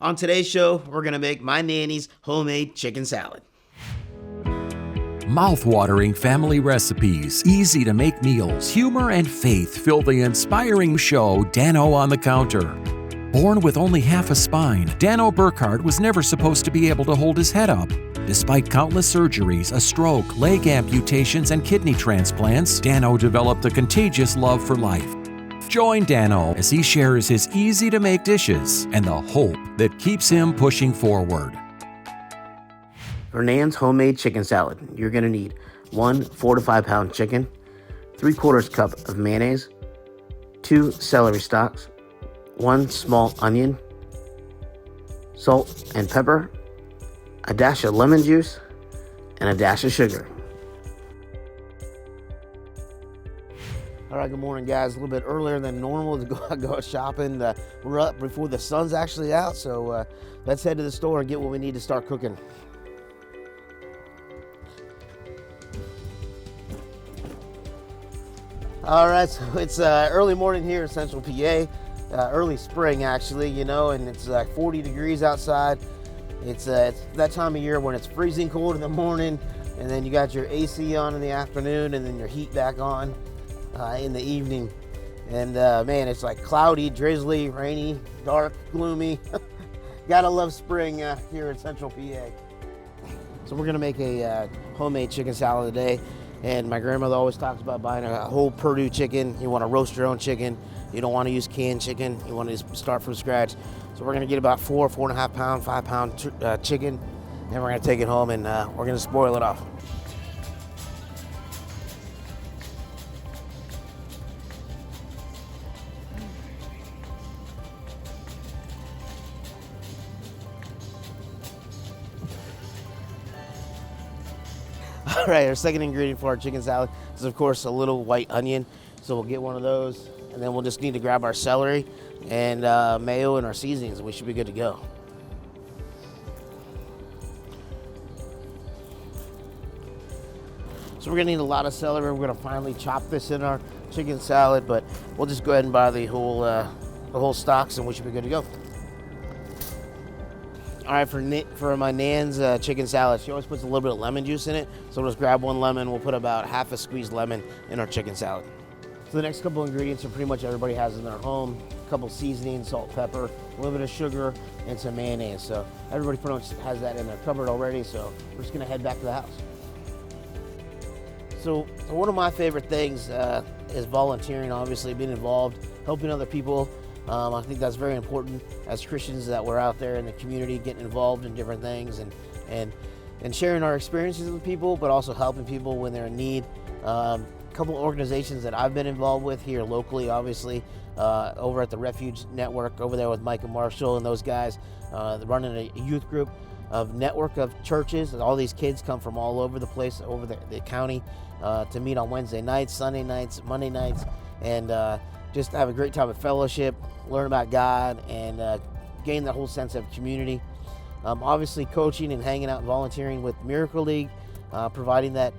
On today's show, we're going to make my nanny's homemade chicken salad. Mouth-watering family recipes, easy-to-make meals, humor, and faith fill the inspiring show Dano on the Counter. Born with only half a spine, Dano Burkhart was never supposed to be able to hold his head up. Despite countless surgeries, a stroke, leg amputations, and kidney transplants, Dano developed a contagious love for life. Join Dano as he shares his easy-to-make dishes and the hope that keeps him pushing forward. For Nan's homemade chicken salad, you're going to need 1 4 to 5 pound chicken, 3/4 cup of mayonnaise, 2 celery stalks, 1 small onion, salt and pepper, a dash of lemon juice, and a dash of sugar. All right, good morning, guys. A little bit earlier than normal to go shopping. We're up before the sun's actually out, so let's head to the store and get what we need to start cooking. All right, so it's early morning here in Central PA, early spring actually, you know, and it's like 40 degrees outside. It's that time of year when it's freezing cold in the morning, and then you got your AC on in the afternoon, and then your heat back on in the evening. And man, it's like cloudy, drizzly, rainy, dark, gloomy. Gotta love spring here in Central PA. So we're gonna make a homemade chicken salad today. And my grandmother always talks about buying a whole Purdue chicken. You want to roast your own chicken. You don't want to use canned chicken. You want to just start from scratch. So we're going to get about 4.5 pound, 5 pound chicken. And we're going to take it home and we're going to spoil it off. All right, our second ingredient for our chicken salad is, of course, a little white onion. So we'll get one of those, and then we'll just need to grab our celery and mayo and our seasonings, and we should be good to go. So we're gonna need a lot of celery. We're gonna finally chop this in our chicken salad, but we'll just go ahead and buy the whole stalks, and we should be good to go. All right, for my Nan's chicken salad, she always puts a little bit of lemon juice in it. So we'll just grab 1 lemon. We'll put about half a squeezed lemon in our chicken salad. So the next couple ingredients are pretty much everybody has in their home. A couple seasonings, salt, pepper, a little bit of sugar, and some mayonnaise. So everybody pretty much has that in their cupboard already. So we're just gonna head back to the house. So one of my favorite things is volunteering, obviously, being involved, helping other people. I think that's very important as Christians, that we're out there in the community getting involved in different things and sharing our experiences with people, but also helping people when they're in need. A couple organizations that I've been involved with here locally, obviously, over at the Refuge Network over there with Mike and Marshall and those guys, running a youth group of network of churches. And all these kids come from all over the place, over the county, to meet on Wednesday nights, Sunday nights, Monday nights, and just have a great time of fellowship, learn about God, and gain that whole sense of community. Obviously, coaching and hanging out and volunteering with Miracle League, providing that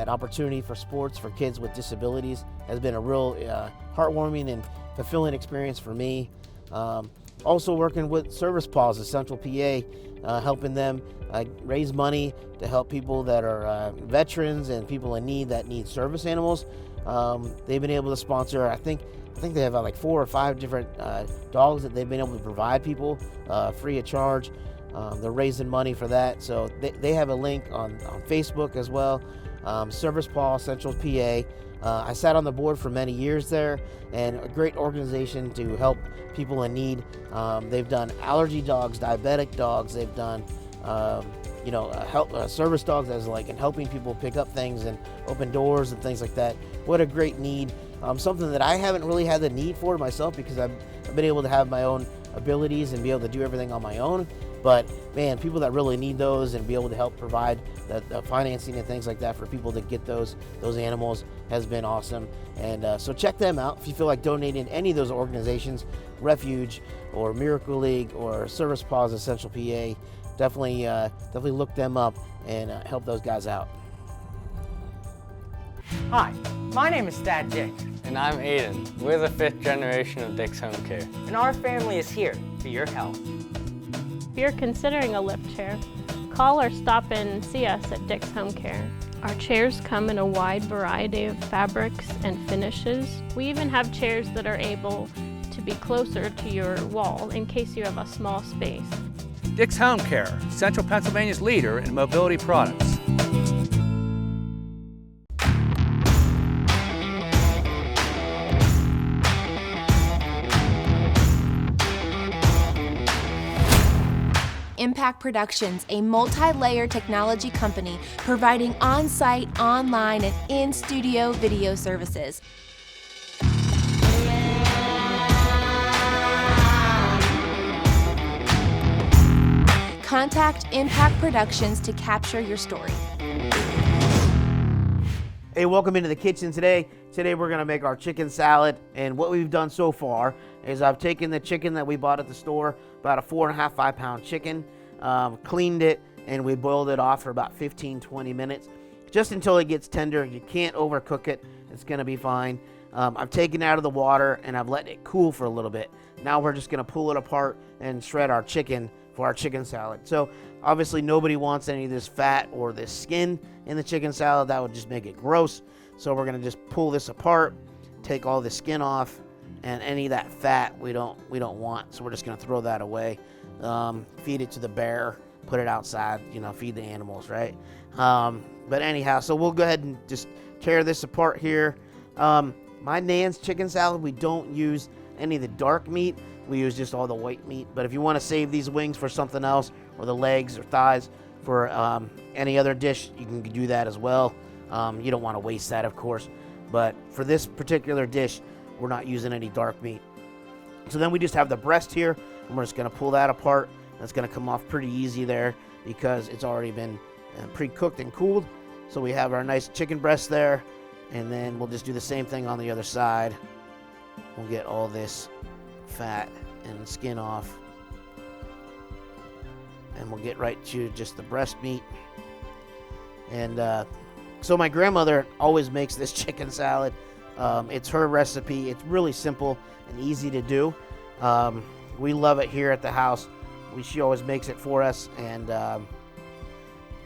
opportunity for sports for kids with disabilities has been a real heartwarming and fulfilling experience for me. Also working with Service Paws of Central PA, helping them raise money to help people that are veterans and people in need that need service animals. They've been able to sponsor, I think they have like 4 or 5 different dogs that they've been able to provide people free of charge. They're raising money for that. So they have a link on Facebook as well. Service Paw Central PA. I sat on the board for many years there, and a great organization to help people in need. They've done allergy dogs, diabetic dogs. They've done help service dogs, as like in helping people pick up things and open doors and things like that. What a great need. Something that I haven't really had the need for myself, because I've been able to have my own abilities and be able to do everything on my own. But man, people that really need those and be able to help provide the financing and things like that for people to get those animals has been awesome. And so check them out if you feel like donating to any of those organizations, Refuge or Miracle League or Service Paws of Central PA. Definitely look them up and help those guys out. Hi, my name is Dad Dick. And I'm Aiden. We're the 5th generation of Dick's Home Care. And our family is here for your health. If you're considering a lift chair, call or stop in and see us at Dick's Home Care. Our chairs come in a wide variety of fabrics and finishes. We even have chairs that are able to be closer to your wall in case you have a small space. Dick's Home Care, Central Pennsylvania's leader in mobility products. Impact Productions, a multi-layer technology company providing on-site, online, and in-studio video services. Contact Impact Productions to capture your story. Hey, welcome into the kitchen today. Today we're gonna make our chicken salad, and what we've done so far is I've taken the chicken that we bought at the store, about a 4.5, 5-pound chicken, cleaned it, and we boiled it off for about 15-20 minutes, just until it gets tender. You can't overcook it, it's gonna be fine. I've taken it out of the water and I've let it cool for a little bit. Now we're just gonna pull it apart and shred our chicken for our chicken salad. So obviously nobody wants any of this fat or this skin in the chicken salad. That would just make it gross. So we're gonna just pull this apart, take all the skin off, and any of that fat we don't want. So we're just gonna throw that away. Feed it to the bear, put it outside, feed the animals, right? But anyhow, so we'll go ahead and just tear this apart here. My Nan's chicken salad, we don't use any of the dark meat. We use just all the white meat. But if you want to save these wings for something else, or the legs or thighs for any other dish, you can do that as well. You don't want to waste that, of course. But for this particular dish, we're not using any dark meat. So then we just have the breast here, and we're just going to pull that apart. That's going to come off pretty easy there because it's already been pre-cooked and cooled. So we have our nice chicken breast there, and then we'll just do the same thing on the other side. We'll get all this fat and skin off, and we'll get right to just the breast meat. And so my grandmother always makes this chicken salad. It's her recipe. It's really simple and easy to do. We love it here at the house. She always makes it for us, and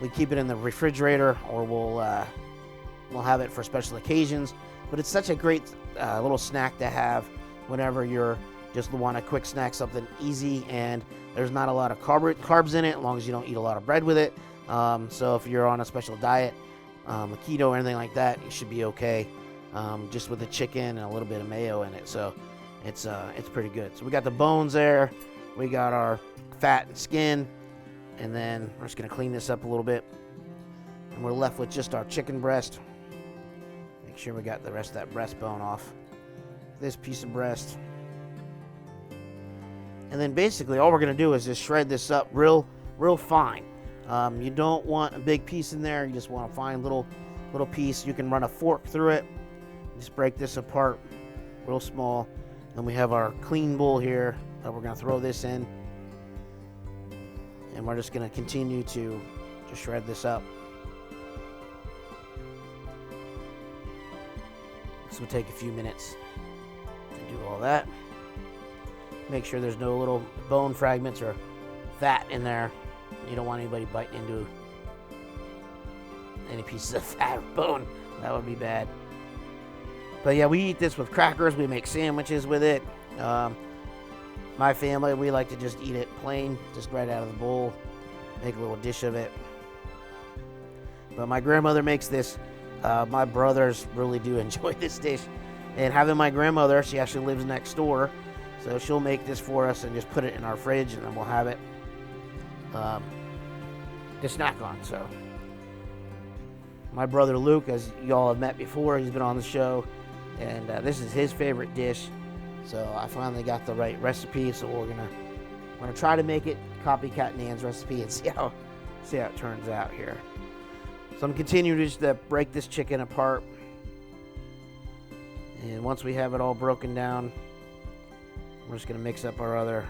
we keep it in the refrigerator, or we'll have it for special occasions. But it's such a great little snack to have whenever you're just want a quick snack, something easy, and there's not a lot of carbs in it, as long as you don't eat a lot of bread with it. So if you're on a special diet, a keto or anything like that, you should be okay. Just with the chicken and a little bit of mayo in it, so it's pretty good. So we got the bones there, we got our fat and skin, and then we're just gonna clean this up a little bit, and we're left with just our chicken breast. Make sure we got the rest of that breastbone off. This piece of breast. And then basically all we're gonna do is just shred this up real fine. You don't want a big piece in there, you just want a fine little piece. You can run a fork through it, just break this apart real small. And we have our clean bowl here that we're gonna throw this in. And we're just gonna continue to shred this up. This will take a few minutes to do all that. Make sure there's no little bone fragments or fat in there. You don't want anybody biting into any pieces of fat or bone. That would be bad. But yeah, we eat this with crackers. We make sandwiches with it. My family, we like to just eat it plain, just right out of the bowl. Make a little dish of it. But my grandmother makes this. My brothers really do enjoy this dish. And having my grandmother, she actually lives next door, so she'll make this for us and just put it in our fridge, and then we'll have it to snack on. So my brother Luke, as y'all have met before, he's been on the show, and this is his favorite dish. So I finally got the right recipe, so we're gonna try to make it copycat Nan's recipe and see how it turns out here. So I'm continuing just to break this chicken apart, and once we have it all broken down, we're just gonna mix up our other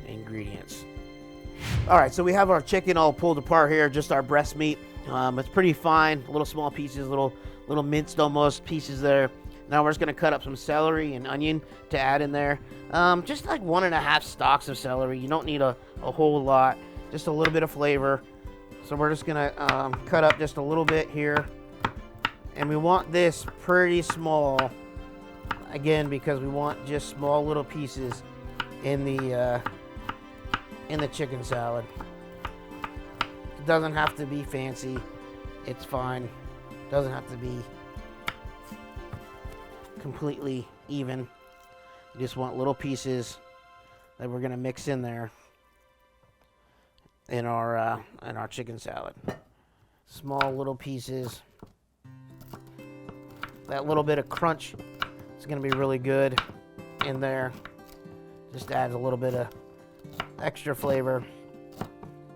ingredients. All right, so we have our chicken all pulled apart here, just our breast meat. It's pretty fine, little small pieces, little minced almost pieces there. Now we're just gonna cut up some celery and onion to add in there. Just like 1.5 stalks of celery. You don't need a whole lot. just a little bit of flavor. So we're just gonna cut up just a little bit here. And we want this pretty small, again, because we want just small little pieces in the chicken salad. It doesn't have to be fancy. It's fine. It doesn't have to be completely even. You just want little pieces that we're gonna mix in there in our chicken salad. Small little pieces. That little bit of crunch is gonna be really good in there. Just adds a little bit of extra flavor.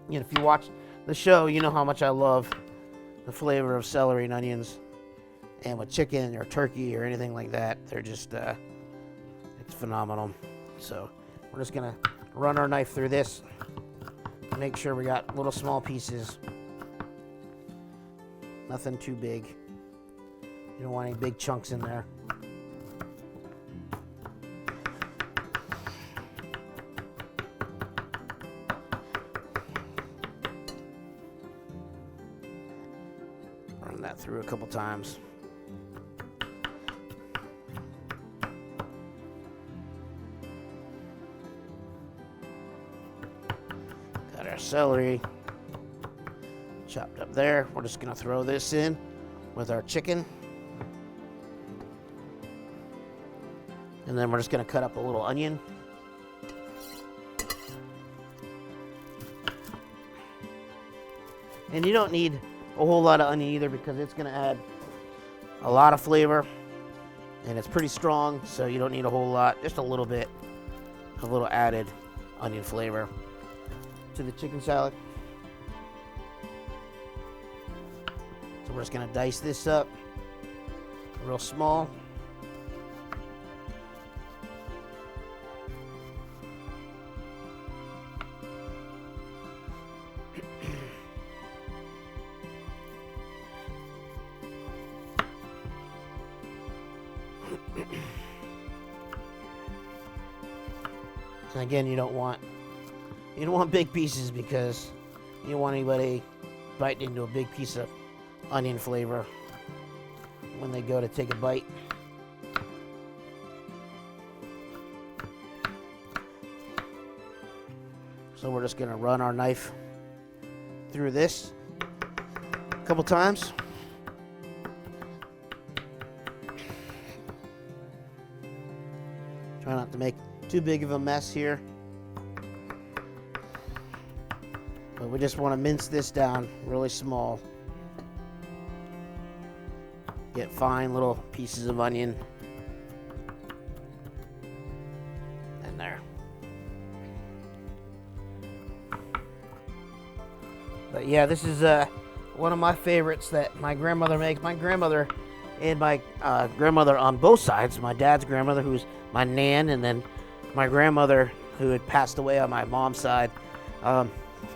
You know, if you watch the show, you know how much I love the flavor of celery and onions. And with chicken or turkey or anything like that, they're just, it's phenomenal. So we're just gonna run our knife through this. Make sure we got little small pieces. Nothing too big. You don't want any big chunks in there. Run that through a couple times. Got our celery chopped up there. We're just gonna throw this in with our chicken. And then we're just gonna cut up a little onion. And you don't need a whole lot of onion either, because it's gonna add a lot of flavor. And it's pretty strong, so you don't need a whole lot. Just a little bit, a little added onion flavor to the chicken salad. So we're just gonna dice this up real small. And again, you don't want big pieces, because you don't want anybody biting into a big piece of onion flavor when they go to take a bite. So we're just gonna run our knife through this a couple times. Try not to make too big of a mess here. But we just want to mince this down really small. Get fine little pieces of onion in there. But yeah, this is one of my favorites that my grandmother makes. My grandmother and my grandmother on both sides. My dad's grandmother, who's my nan, and then my grandmother, who had passed away on my mom's side.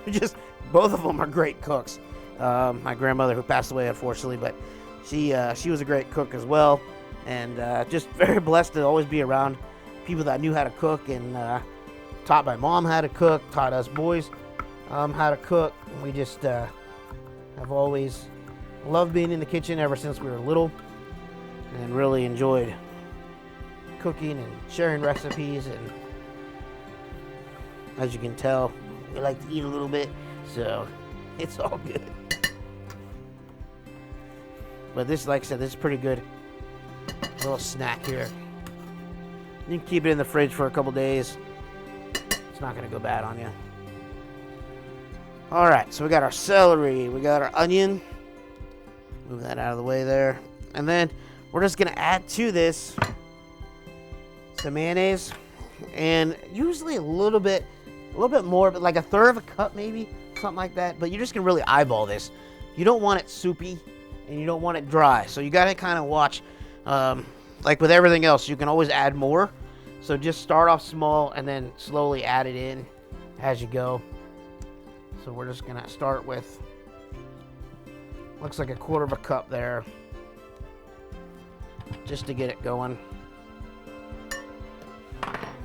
Just both of them are great cooks. My grandmother, who passed away unfortunately, but she was a great cook as well, and just very blessed to always be around people that knew how to cook, and taught my mom how to cook, taught us boys how to cook. We just have always loved being in the kitchen ever since we were little, and really enjoyed cooking and sharing recipes. And as you can tell, we like to eat a little bit, so it's all good. But this, like I said, this is pretty good little snack here. You can keep it in the fridge for a couple days. It's not gonna go bad on you. All right, so we got our celery, we got our onion. Move that out of the way there. And then we're just gonna add to this some mayonnaise, and usually a little bit more, but like a third of a cup maybe, something like that. But you're just gonna really eyeball this. You don't want it soupy, and you don't want it dry. So you gotta kind of watch, like with everything else, you can always add more. So just start off small and then slowly add it in as you go. So we're just gonna start with, looks like a quarter of a cup there, just to get it going.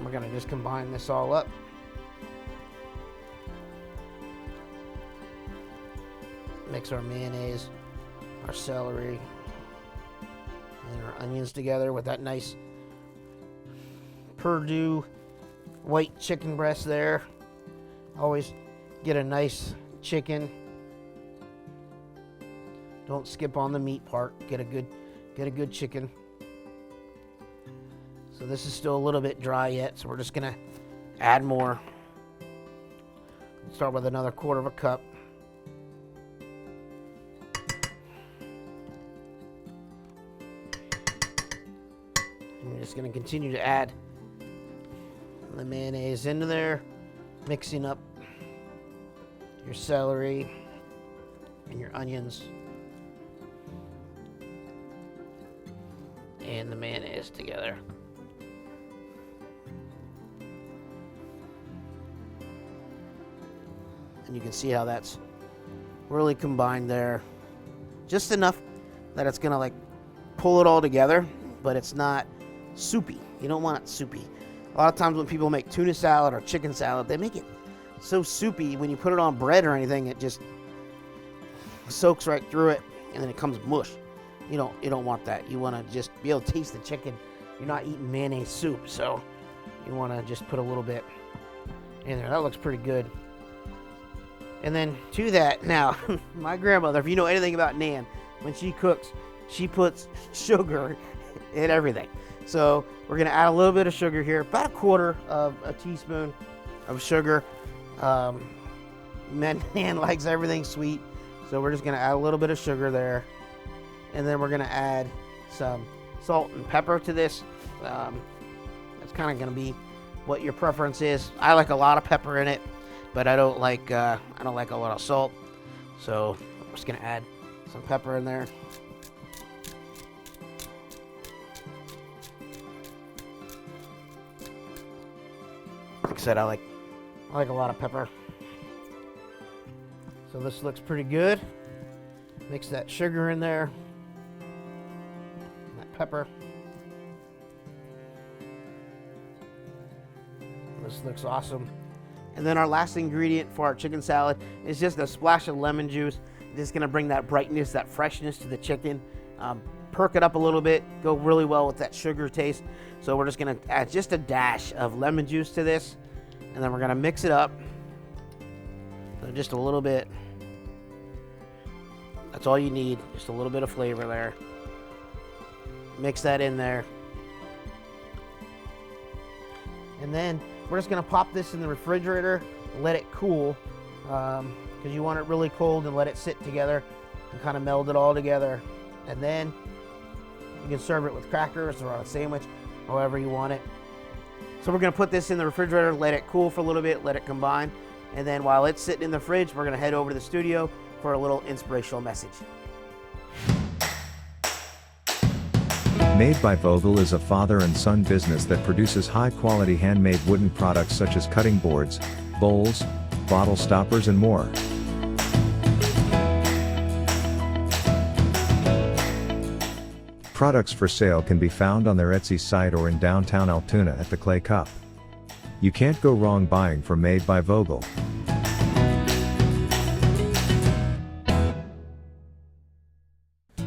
We're gonna just combine this all up. mix our mayonnaise, our celery, and our onions together with that nice Purdue white chicken breast there. Always get a nice chicken. Don't skip on the meat part. Get a good chicken. So this is still a little bit dry yet, so we're just gonna add more. Start with another 1/4 cup. And we're just gonna continue to add the mayonnaise into there, mixing up your celery and your onions and the mayonnaise together. And you can see how that's really combined there. Just enough that it's gonna like pull it all together, but it's not soupy. You don't want it soupy. A lot of times when people make tuna salad or chicken salad, they make it so soupy. When you put it on bread or anything, it just soaks right through it, and then it comes mush. You don't want that. You want to just be able to taste the chicken. You're not eating mayonnaise soup, so you want to just put a little bit in there. That looks pretty good. And then to that, now, my grandmother, if you know anything about Nan, when she cooks, she puts sugar in everything. So we're going to add a little bit of sugar here, about 1/4 of a teaspoon of sugar. Nan likes everything sweet, so we're just going to add a little bit of sugar there. And then we're going to add some salt and pepper to this. That's kind of going to be what your preference is. I like a lot of pepper in it, but I don't like a lot of salt. So I'm just going to add some pepper in there. Like I said, I like a lot of pepper. So this looks pretty good. Mix that sugar in there. That pepper. This looks awesome. And then our last ingredient for our chicken salad is just a splash of lemon juice. Just gonna bring that brightness, that freshness to the chicken. Perk it up a little bit, go really well with that sugar taste. So we're just gonna add just a dash of lemon juice to this, and then we're gonna mix it up. So just a little bit. That's all you need, just a little bit of flavor there. Mix that in there. And then we're just gonna pop this in the refrigerator, let it cool, because you want it really cold, and let it sit together and kind of meld it all together. And then you can serve it with crackers or on a sandwich, however you want it. So we're gonna put this in the refrigerator, let it cool for a little bit, let it combine. And then while it's sitting in the fridge, we're gonna head over to the studio for a little inspirational message. Made by Vogel is a father and son business that produces high-quality handmade wooden products such as cutting boards, bowls, bottle stoppers, and more. Products for sale can be found on their Etsy site or in downtown Altoona at the Clay Cup. You can't go wrong buying from Made by Vogel.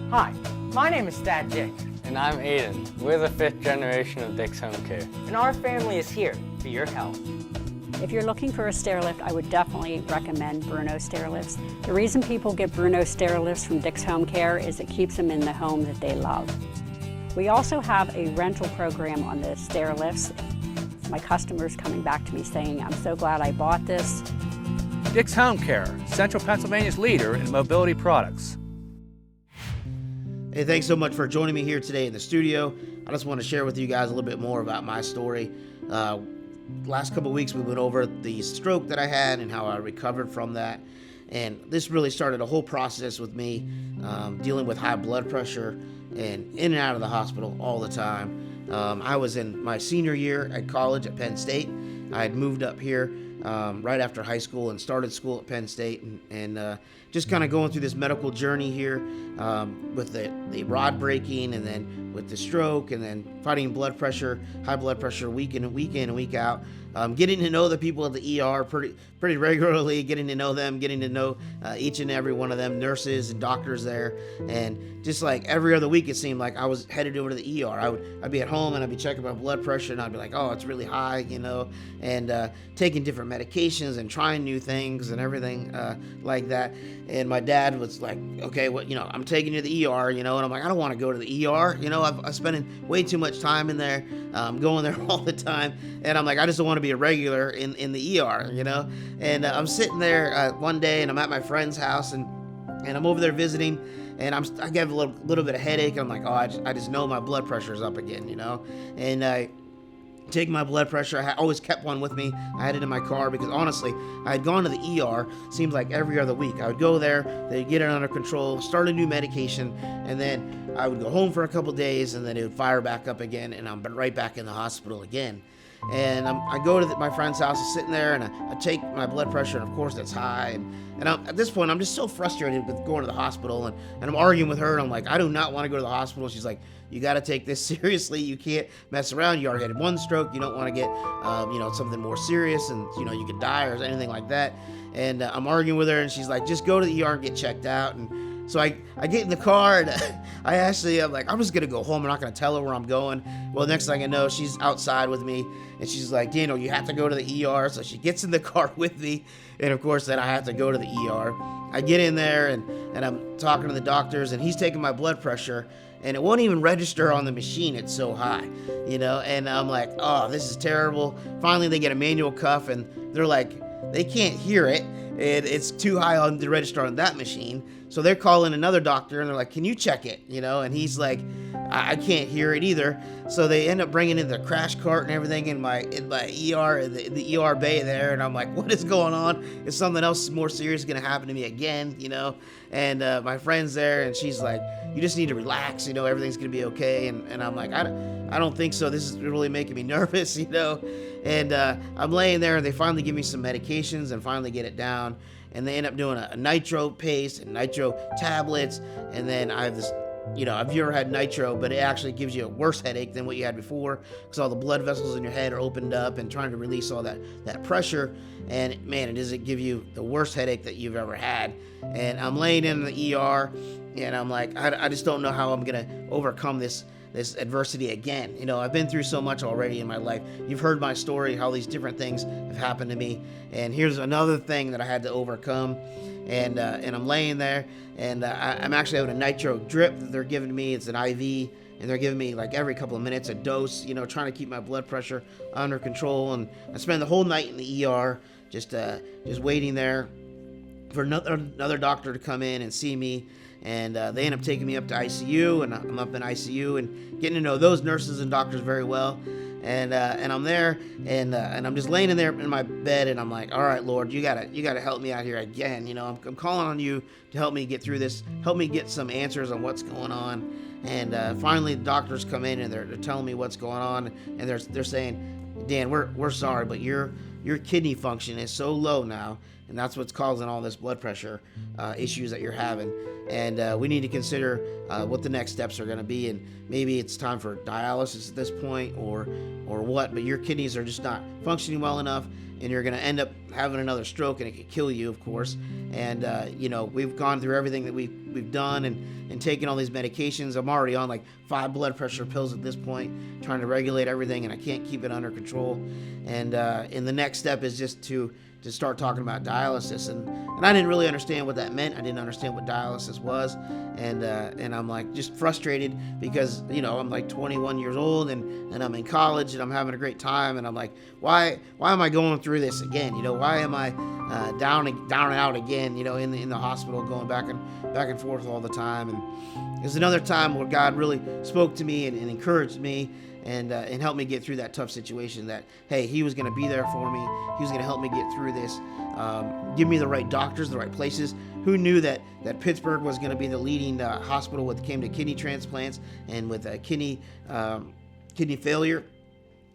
Hi, my name is Dad Dick, And I'm Aiden. We're the 5th generation of Dick's Home Care. and our family is here for your health. If you're looking for a stair lift, I would definitely recommend Bruno stair lifts. The reason people get Bruno stair lifts from Dick's Home Care is it keeps them in the home that they love. We also have a rental program on the stair lifts. My customers coming back to me saying, I'm so glad I bought this. Dick's Home Care, Central Pennsylvania's leader in mobility products. Hey, thanks so much for joining me here today in the studio. I just want to share with you guys a little bit more about my story. Last couple of weeks we went over the stroke that I had and how I recovered from that. And this really started a whole process with me dealing with high blood pressure and in and out of the hospital all the time. I was in my senior year at college at Penn State. I had moved up here right after high school and started school at Penn State, and just kind of going through this medical journey here with the rod breaking, and then with the stroke, and then fighting blood pressure, high blood pressure week in and week out. getting to know the people at the ER pretty regularly, getting to know them, getting to know each and every one of them, nurses and doctors there. And just like every other week, it seemed like I was headed over to the ER. I'd be at home and I'd be checking my blood pressure, and I'd be like, oh, it's really high, and taking different medications and trying new things and everything like that. And my dad was like, okay, I'm taking you to the ER, and I'm like, I don't want to go to the ER. I'm spending way too much time in there, going there all the time. And I'm like, I just don't want to be a regular in the ER, And I'm sitting there one day, and I'm at my friend's house, and I'm over there visiting, and I get a little bit of headache. And I'm like, oh, I just know my blood pressure is up again, And I take my blood pressure. I always kept one with me. I had it in my car because honestly, I had gone to the ER, seems like every other week. I would go there, they'd get it under control, start a new medication, and then I would go home for a couple days, and then it would fire back up again, and I'm right back in the hospital again. And I go to my friend's house, I'm sitting there, and I take my blood pressure, and of course it's high. And at this point, I'm just so frustrated with going to the hospital, and I'm arguing with her, and I'm like, I do not want to go to the hospital. She's like, you got to take this seriously. You can't mess around. You already had one stroke. You don't want to get, something more serious, and you could die or anything like that. And I'm arguing with her, and she's like, just go to the ER and get checked out. And so I get in the car, and I'm like, I'm just going to go home. I'm not going to tell her where I'm going. Well, next thing I know, she's outside with me, and she's like, Dano, you have to go to the ER. So she gets in the car with me, and of course, then I have to go to the ER. I get in there, and I'm talking to the doctors, and he's taking my blood pressure, and it won't even register on the machine. It's so high, and I'm like, oh, this is terrible. Finally, they get a manual cuff, and they're like, they can't hear it. It's too high on the register on that machine. So they're calling another doctor, and they're like, can you check it? And he's like, I can't hear it either. So they end up bringing in the crash cart and everything in my ER, the ER bay there. And I'm like, what is going on? Is something else more serious going to happen to me again? And my friend's there, and she's like, you just need to relax. Everything's going to be okay. And I'm like, I don't think so. This is really making me nervous, And I'm laying there, and they finally give me some medications and finally get it down. And they end up doing a nitro paste and nitro tablets. And then I have this, have you ever had nitro, but it actually gives you a worse headache than what you had before because all the blood vessels in your head are opened up and trying to release all that pressure. And man, it doesn't give you the worst headache that you've ever had. And I'm laying in the ER, and I'm like, I just don't know how I'm going to overcome this adversity again. I've been through so much already in my life. You've heard my story, how these different things have happened to me. And here's another thing that I had to overcome. And I'm laying there, and I'm actually having a nitro drip that they're giving me. It's an IV, and they're giving me like every couple of minutes a dose, trying to keep my blood pressure under control. And I spend the whole night in the ER, just waiting there for another doctor to come in and see me. And they end up taking me up to ICU, and I'm up in ICU and getting to know those nurses and doctors very well. And I'm there, and I'm just laying in there in my bed, and I'm like, all right, Lord, you gotta help me out here again. I'm calling on you to help me get through this, help me get some answers on what's going on. And finally, the doctors come in, and they're telling me what's going on, and they're saying, Dan, we're sorry, but your kidney function is so low now, and that's what's causing all this blood pressure issues that you're having. And we need to consider what the next steps are going to be, and maybe it's time for dialysis at this point, or what. But your kidneys are just not functioning well enough, and you're going to end up having another stroke, and it could kill you, of course. And we've gone through everything that we've done, and taken all these medications. I'm already on like 5 blood pressure pills at this point, trying to regulate everything, and I can't keep it under control. And the next step is just to start talking about dialysis, and I didn't really understand what that meant. I didn't understand what dialysis was, and I'm like just frustrated because I'm like 21 years old, and I'm in college, and I'm having a great time, and I'm like, why am I going through this again? Why am I down and out again? In the hospital, going back and forth all the time. And there's another time where God really spoke to me and encouraged me. And help me get through that tough situation, that, hey, he was going to be there for me. He was going to help me get through this, give me the right doctors, the right places. Who knew that Pittsburgh was going to be the leading hospital when it came to kidney transplants and with kidney failure?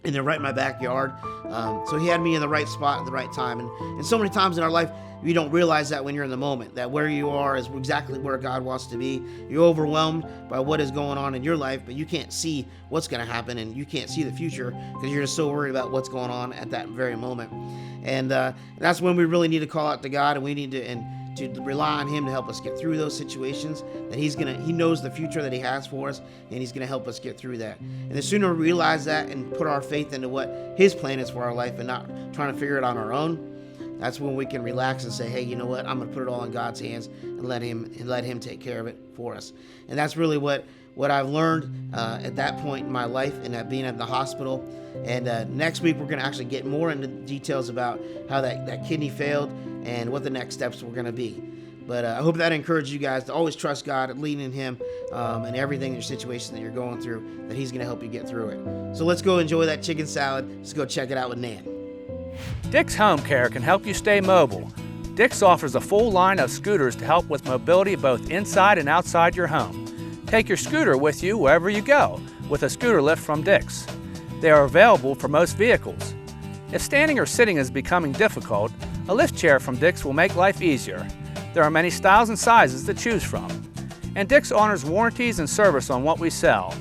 And they're right in my backyard. So he had me in the right spot at the right time. And so many times in our life, you don't realize that when you're in the moment, that where you are is exactly where God wants to be. You're overwhelmed by what is going on in your life, but you can't see what's going to happen, and you can't see the future because you're just so worried about what's going on at that very moment. And that's when we really need to call out to God, and we need to rely on Him to help us get through those situations. That He knows the future that He has for us, and He's gonna help us get through that. And the sooner we realize that and put our faith into what His plan is for our life and not trying to figure it on our own, that's when we can relax and say, hey, you know what? I'm gonna put it all in God's hands and let Him take care of it for us. And that's really what I've learned at that point in my life, and at being at the hospital. And next week we're going to actually get more into details about how that kidney failed and what the next steps were going to be. But I hope that encouraged you guys to always trust God and lean in Him and everything in your situation that you're going through, that He's going to help you get through it. So let's go enjoy that chicken salad. Let's go check it out with Nan. Dick's Home Care can help you stay mobile. Dick's offers a full line of scooters to help with mobility both inside and outside your home. Take your scooter with you wherever you go with a scooter lift from Dick's. They are available for most vehicles. If standing or sitting is becoming difficult, a lift chair from Dick's will make life easier. There are many styles and sizes to choose from. And Dick's honors warranties and service on what we sell.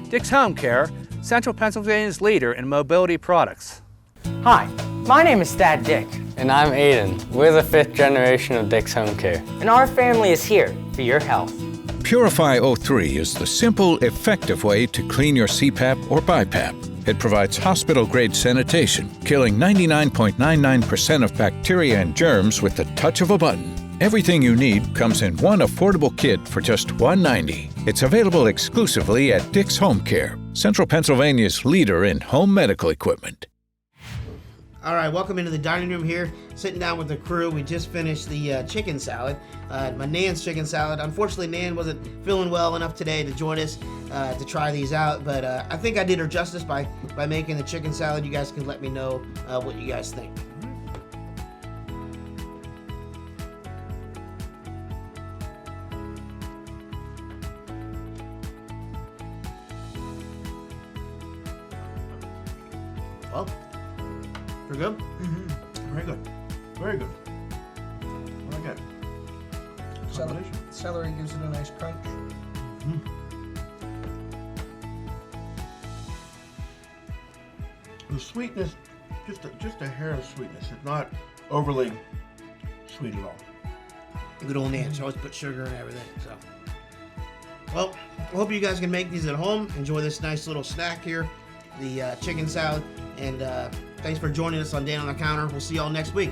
Dick's Home Care, Central Pennsylvania's leader in mobility products. Hi, my name is Dad Dick. And I'm Aiden. We're the 5th generation of Dick's Home Care. And our family is here for your health. Purify O3 is the simple, effective way to clean your CPAP or BiPAP. It provides hospital-grade sanitation, killing 99.99% of bacteria and germs with the touch of a button. Everything you need comes in one affordable kit for just $1.90. It's available exclusively at Dick's Home Care, Central Pennsylvania's leader in home medical equipment. All right, welcome into the dining room here. Sitting down with the crew. We just finished the chicken salad, my Nan's chicken salad. Unfortunately, Nan wasn't feeling well enough today to join us to try these out, but I think I did her justice by making the chicken salad. You guys can let me know what you guys think. Well, we're good? Mm-hmm. Very good. Very good. I like it. Celery gives it a nice crunch. Mm-hmm. The sweetness, just a hair of sweetness. It's not overly sweet at all. Good old Nan. She always put sugar in everything. So, well, I hope you guys can make these at home. Enjoy this nice little snack here, the chicken salad. And thanks for joining us on Dano on the Counter. We'll see y'all next week.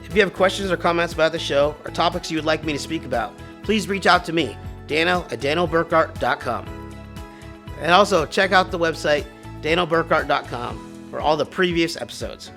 If you have questions or comments about the show or topics you would like me to speak about, please reach out to me, Dano at DanoBurkhart.com. And also check out the website, DanoBurkhart.com, for all the previous episodes.